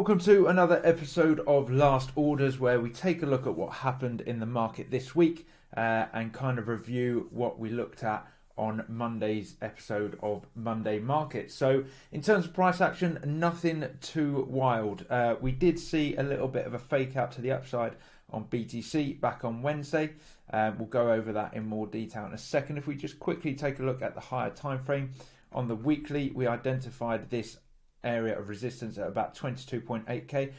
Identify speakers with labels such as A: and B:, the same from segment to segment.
A: welcome to another episode of Last Orders, where we take a look at what happened in the market this week and kind of review what we looked at on Monday's episode of Monday Market. So in terms of price action, nothing too wild. We did see a little bit of a fake out to the upside on BTC back on Wednesday. We'll go over that in more detail in a second. If we just quickly take a look at the higher time frame, on the weekly we identified this area of resistance at about 22.8k.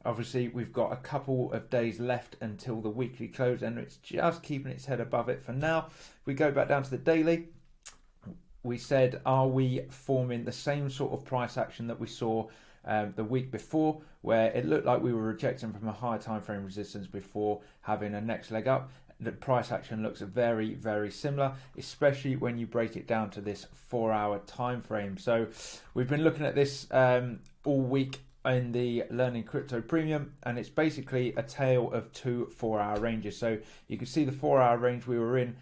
A: Obviously we've got a couple of days left until the weekly close, and it's just keeping its head above it for now. If we go back down to the daily, we said, are we forming the same sort of price action that we saw the week before, where it looked like we were rejecting from a higher time frame resistance before having a next leg up? The price action looks very, very similar, especially when you break it down to this 4-hour time frame. So we've been looking at this all week in the Learning Crypto Premium, and it's basically a tale of two 4-hour ranges. So you can see the 4-hour range we were in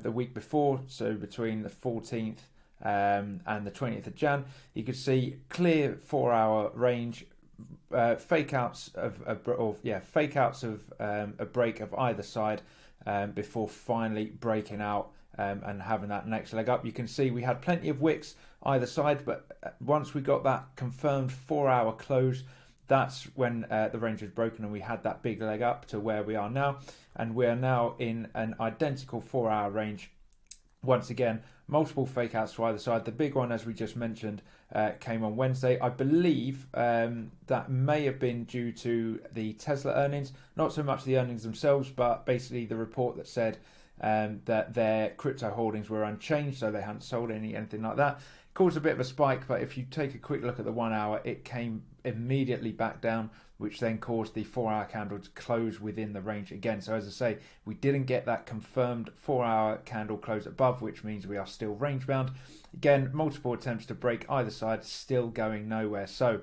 A: the week before, so between the 14th and the 20th of Jan. You could see clear 4-hour range, fake outs of a break of either side before finally breaking out and having that next leg up. You can see we had plenty of wicks either side, but once we got that confirmed 4-hour close, that's when the range was broken and we had that big leg up to where we are now. And we are now in an identical 4-hour range. Once again, multiple fake outs to either side. The big one, as we just mentioned, came on Wednesday. I believe that may have been due to the Tesla earnings, not so much the earnings themselves, but basically the report that said that their crypto holdings were unchanged, so they hadn't sold anything like that. Caused a bit of a spike, but if you take a quick look at the 1 hour, it came immediately back down, which then caused the 4-hour candle to close within the range again. So as I say, we didn't get that confirmed 4-hour candle close above, which means we are still range bound. Again, multiple attempts to break either side, still going nowhere. So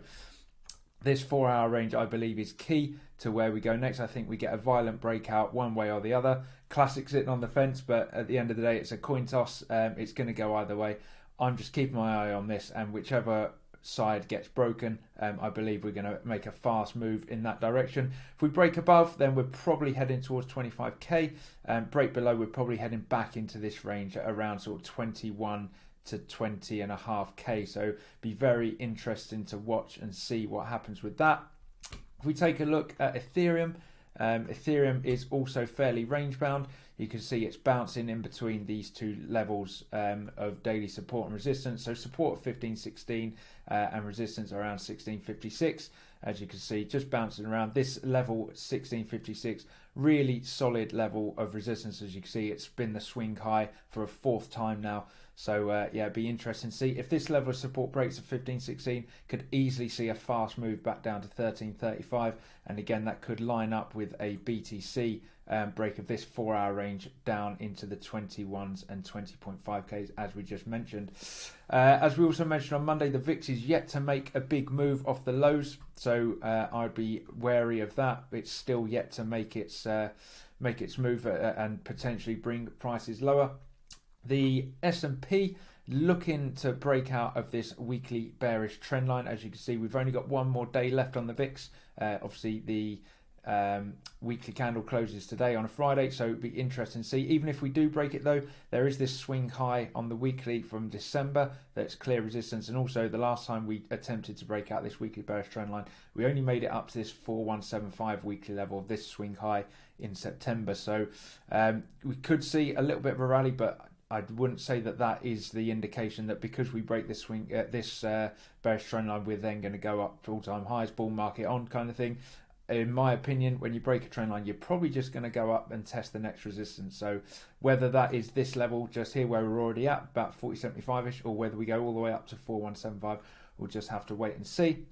A: this 4-hour range, I believe, is key to where we go next. I think we get a violent breakout one way or the other. Classic sitting on the fence, but at the end of the day, it's a coin toss. It's going to go either way. I'm just keeping my eye on this, and whichever side gets broken, I believe we're going to make a fast move in that direction. If we break above, then we're probably heading towards 25k. Break below, we're probably heading back into this range at around sort of 21 to 20.5k. So be very interesting to watch and see what happens with that. If we take a look at Ethereum, Ethereum is also fairly range bound. You can see it's bouncing in between these two levels of daily support and resistance. So support at 1516 and resistance around 1656. As you can see, just bouncing around this level 1656. Really solid level of resistance. As you can see, it's been the swing high for a 4th time now. So yeah, be interesting to see if this level of support breaks at 1516. Could easily see a fast move back down to 1335, and again that could line up with a BTC break of this 4-hour range down into the 21s and 20.5Ks, as we just mentioned. As we also mentioned on Monday, the VIX is yet to make a big move off the lows, so I'd be wary of that. It's still yet to make its move and potentially bring prices lower. The S&P looking to break out of this weekly bearish trend line. As you can see, we've only got one more day left on the VIX. Obviously, the weekly candle closes today on a Friday, so it'd be interesting to see. Even if we do break it though, there is this swing high on the weekly from December that's clear resistance, and also the last time we attempted to break out this weekly bearish trend line, we only made it up to this 4175 weekly level of this swing high in September. So we could see a little bit of a rally, but I wouldn't say that that is the indication that because we break this swing, this bearish trend line, we're then going to go up to all-time highs, bull market on kind of thing. In my opinion, when you break a trend line, you're probably just going to go up and test the next resistance. So whether that is this level just here where we're already at, about 40.75ish, or whether we go all the way up to 4175, we'll just have to wait and see.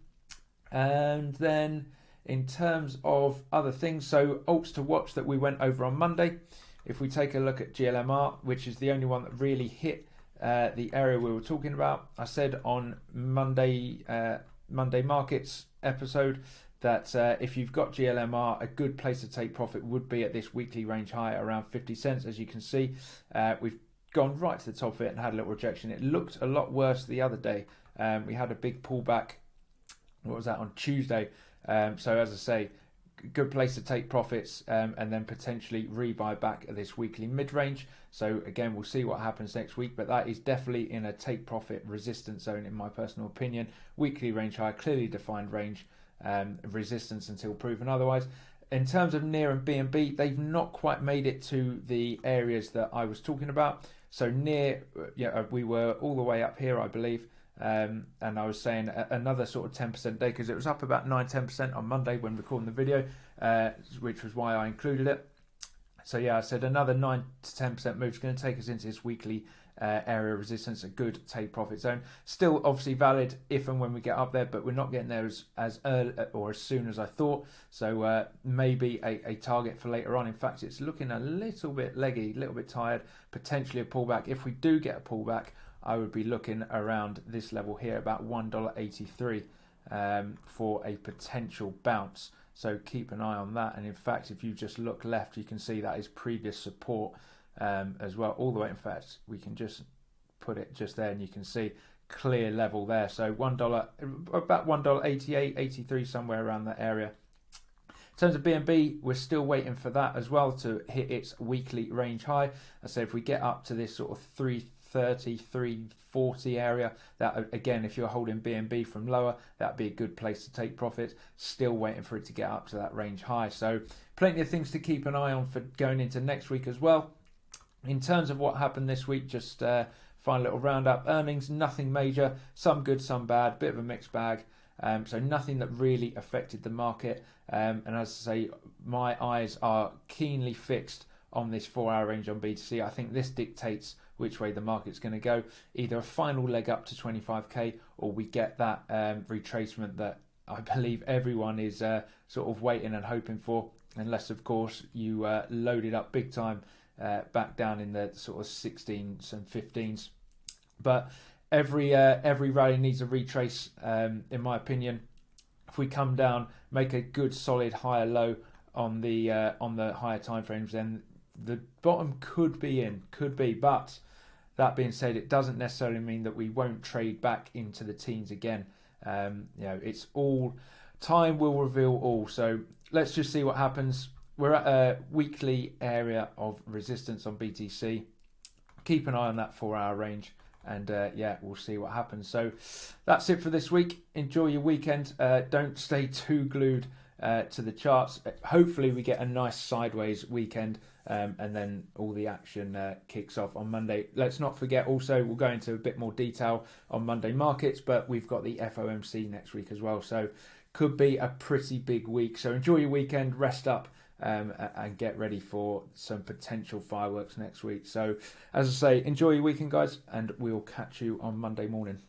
A: And then in terms of other things, so alts to watch that we went over on Monday. If we take a look at GLMR, which is the only one that really hit the area we were talking about, I said on Monday Markets episode that if you've got GLMR, a good place to take profit would be at this weekly range high around 50 cents. As you can see, we've gone right to the top of it and had a little rejection. It looked a lot worse the other day. We had a big pullback. What was that, on Tuesday? So as I say, good place to take profits, and then potentially rebuy back at this weekly mid-range. So again, we'll see what happens next week, but that is definitely in a take profit resistance zone in my personal opinion. Weekly range high, clearly defined range, resistance until proven otherwise. In terms of NEAR and BNB, they've not quite made it to the areas that I was talking about. So NEAR, we were all the way up here, I believe. And I was saying another sort of 10% day, because it was up about 9-10% on Monday when recording the video, which was why I included it. So yeah, I said another 9 to 10% move is going to take us into this weekly area of resistance, a good take profit zone. Still obviously valid if and when we get up there, but we're not getting there as early or as soon as I thought. So maybe a target for later on. In fact, it's looking a little bit leggy, a little bit tired, potentially a pullback. If we do get a pullback, I would be looking around this level here, about $1.83, for a potential bounce. So keep an eye on that. And in fact, if you just look left, you can see that is previous support as well, all the way. In fact, we can just put it just there and you can see clear level there. So $1, about $1.88, 83, somewhere around that area. In terms of BNB, we're still waiting for that as well to hit its weekly range high. I say if we get up to this sort of 330, 340 area, that again, if you're holding BNB from lower, that'd be a good place to take profits. Still waiting for it to get up to that range high. So plenty of things to keep an eye on for going into next week as well. In terms of what happened this week, just final little roundup. Earnings, nothing major, some good, some bad, bit of a mixed bag. So nothing that really affected the market. And as I say, my eyes are keenly fixed on this 4-hour range on BTC. I think this dictates which way the market's going to go. Either a final leg up to 25k, or we get that retracement that I believe everyone is sort of waiting and hoping for, unless of course you loaded up big time back down in the sort of 16s and 15s. But every rally needs a retrace, in my opinion. If we come down, make a good solid higher low on the higher time frames, then the bottom could be. But that being said, it doesn't necessarily mean that we won't trade back into the teens again. It's all time will reveal all. So let's just see what happens. We're at a weekly area of resistance on BTC. Keep an eye on that 4-hour range. And we'll see what happens. So that's it for this week. Enjoy your weekend. Don't stay too glued to the charts. Hopefully we get a nice sideways weekend, and then all the action kicks off on Monday. Let's not forget also, we'll go into a bit more detail on Monday markets, but we've got the FOMC next week as well. So could be a pretty big week. So enjoy your weekend, rest up, and get ready for some potential fireworks next week. So as I say, enjoy your weekend, guys, and we'll catch you on Monday morning.